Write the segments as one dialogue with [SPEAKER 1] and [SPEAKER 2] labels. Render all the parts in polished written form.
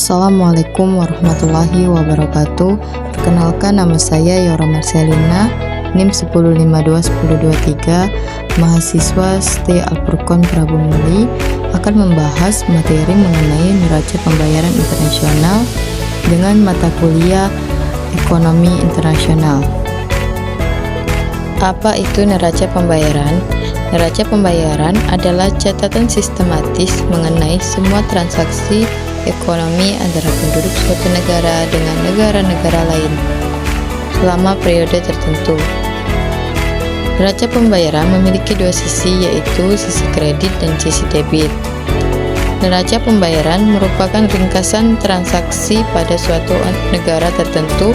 [SPEAKER 1] Assalamualaikum warahmatullahi wabarakatuh. Perkenalkan, nama saya Yora Marcelina, NIM 10521023, mahasiswa ST Al-Furqon Prabu Muli, akan membahas materi mengenai neraca pembayaran internasional dengan mata kuliah Ekonomi Internasional. Apa itu neraca pembayaran? Neraca pembayaran adalah catatan sistematis mengenai semua transaksi ekonomi antara penduduk suatu negara dengan negara-negara lain selama periode tertentu. Neraca pembayaran memiliki dua sisi, yaitu sisi kredit dan sisi debit. Neraca pembayaran merupakan ringkasan transaksi pada suatu negara tertentu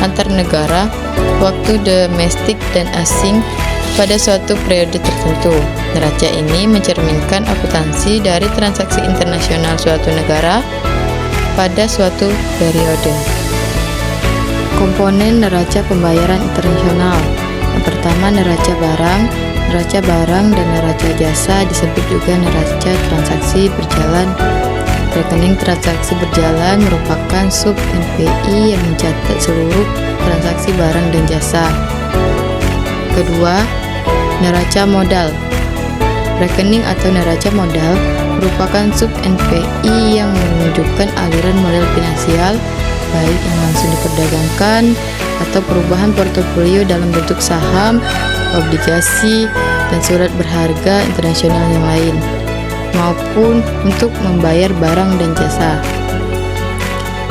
[SPEAKER 1] antar negara, waktu domestik dan asing pada suatu periode tertentu. Neraca ini mencerminkan akuntansi dari transaksi internasional suatu negara pada suatu periode. Komponen neraca pembayaran internasional. Yang pertama, neraca barang. Neraca barang dan neraca jasa disebut juga neraca transaksi berjalan. Rekening transaksi berjalan merupakan sub NPI yang mencatat seluruh transaksi barang dan jasa. Kedua, neraca modal. Rekening atau neraca modal merupakan sub NPI yang menunjukkan aliran modal finansial, baik yang langsung diperdagangkan atau perubahan portofolio dalam bentuk saham, obligasi, dan surat berharga internasional yang lain, maupun untuk membayar barang dan jasa.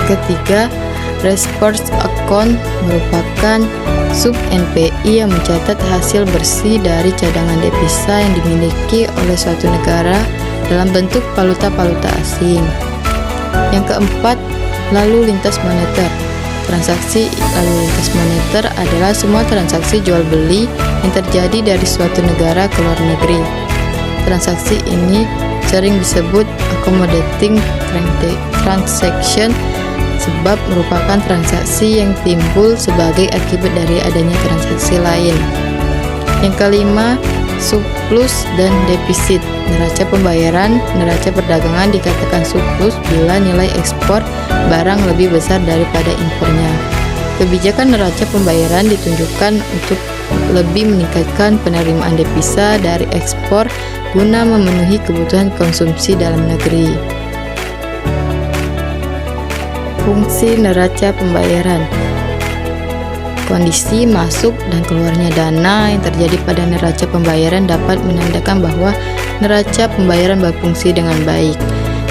[SPEAKER 1] Ketiga, reverse account merupakan sub NPI yang mencatat hasil bersih dari cadangan devisa yang dimiliki oleh suatu negara dalam bentuk valuta asing. Yang keempat, lalu lintas moneter. Transaksi lalu lintas moneter adalah semua transaksi jual beli yang terjadi dari suatu negara ke luar negeri. Transaksi ini sering disebut accommodating transaction sebab merupakan transaksi yang timbul sebagai akibat dari adanya transaksi lain. Yang kelima, surplus dan defisit. Neraca pembayaran, neraca perdagangan dikatakan surplus bila nilai ekspor barang lebih besar daripada impornya. Kebijakan neraca pembayaran ditunjukkan untuk lebih meningkatkan penerimaan devisa dari ekspor guna memenuhi kebutuhan konsumsi dalam negeri. Fungsi neraca pembayaran. Kondisi masuk dan keluarnya dana yang terjadi pada neraca pembayaran dapat menandakan bahwa neraca pembayaran berfungsi dengan baik.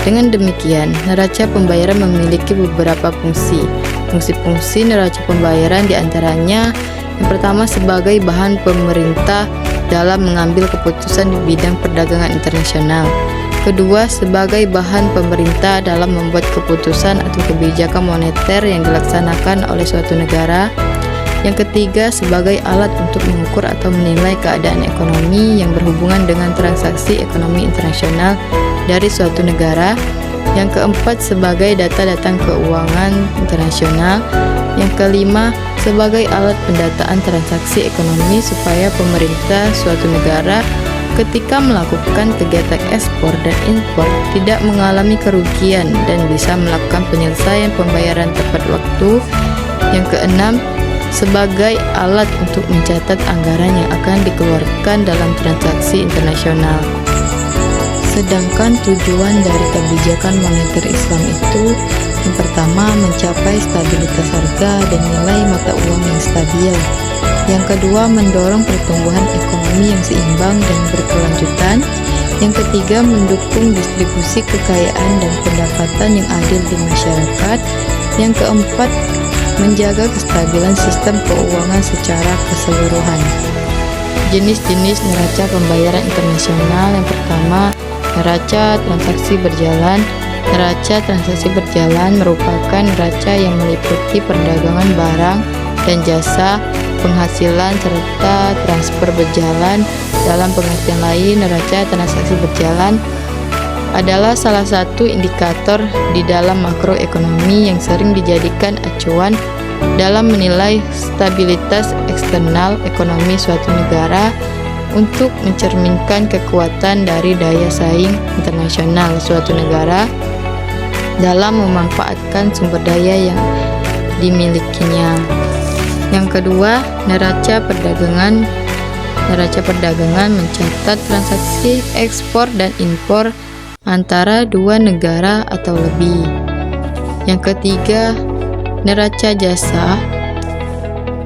[SPEAKER 1] Dengan demikian, neraca pembayaran memiliki beberapa fungsi. Fungsi-fungsi neraca pembayaran diantaranya: yang pertama, sebagai bahan pemerintah dalam mengambil keputusan di bidang perdagangan internasional. Kedua, sebagai bahan pemerintah dalam membuat keputusan atau kebijakan moneter yang dilaksanakan oleh suatu negara. Yang ketiga, sebagai alat untuk mengukur atau menilai keadaan ekonomi yang berhubungan dengan transaksi ekonomi internasional dari suatu negara. Yang keempat, sebagai data-data keuangan internasional. Yang kelima, sebagai alat pendataan transaksi ekonomi supaya pemerintah suatu negara ketika melakukan kegiatan ekspor dan impor tidak mengalami kerugian dan bisa melakukan penyelesaian pembayaran tepat waktu. Yang keenam, sebagai alat untuk mencatat anggaran yang akan dikeluarkan dalam transaksi internasional. Sedangkan tujuan dari kebijakan moneter Islam itu, yang pertama, mencapai stabilitas harga dan nilai mata uang yang stabil. Yang kedua, mendorong pertumbuhan ekonomi yang seimbang dan berkelanjutan. Yang ketiga, mendukung distribusi kekayaan dan pendapatan yang adil di masyarakat. Yang keempat, menjaga kestabilan sistem keuangan secara keseluruhan. Jenis-jenis neraca pembayaran internasional. Yang pertama, neraca transaksi berjalan. Neraca transaksi berjalan merupakan neraca yang meliputi perdagangan barang dan jasa, penghasilan, serta transfer berjalan. Dalam pengertian lain, neraca transaksi berjalan adalah salah satu indikator di dalam makroekonomi yang sering dijadikan acuan dalam menilai stabilitas eksternal ekonomi suatu negara untuk mencerminkan kekuatan dari daya saing internasional suatu negara dalam memanfaatkan sumber daya yang dimilikinya. Yang kedua, neraca perdagangan. Neraca perdagangan mencatat transaksi ekspor dan impor antara dua negara atau lebih. Yang ketiga, neraca jasa.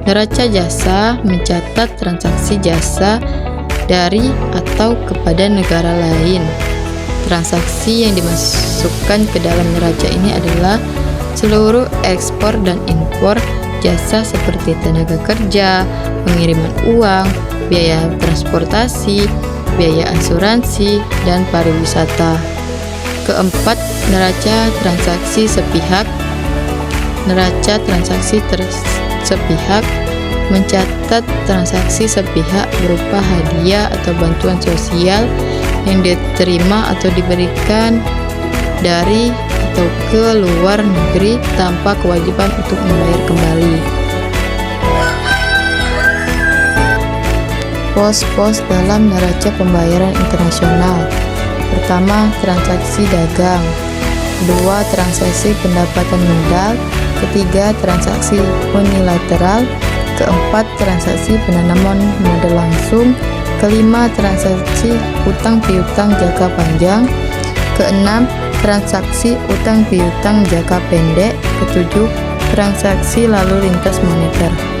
[SPEAKER 1] Neraca jasa mencatat transaksi jasa dari atau kepada negara lain. Transaksi yang dimasukkan ke dalam neraca ini adalah seluruh ekspor dan impor jasa seperti tenaga kerja, pengiriman uang, biaya transportasi, biaya asuransi, dan pariwisata. Keempat, neraca transaksi sepihak. Neraca transaksi sepihak mencatat transaksi sepihak berupa hadiah atau bantuan sosial yang diterima atau diberikan dari atau ke luar negeri tanpa kewajiban untuk membayar kembali. Pos-pos dalam neraca pembayaran internasional. Pertama, transaksi dagang. Kedua, transaksi pendapatan modal. Ketiga, transaksi unilateral. Keempat, transaksi penanaman modal langsung. Kelima, transaksi utang piutang jangka panjang. Keenam, transaksi utang piutang jangka pendek. Ketujuh, transaksi lalu lintas moneter.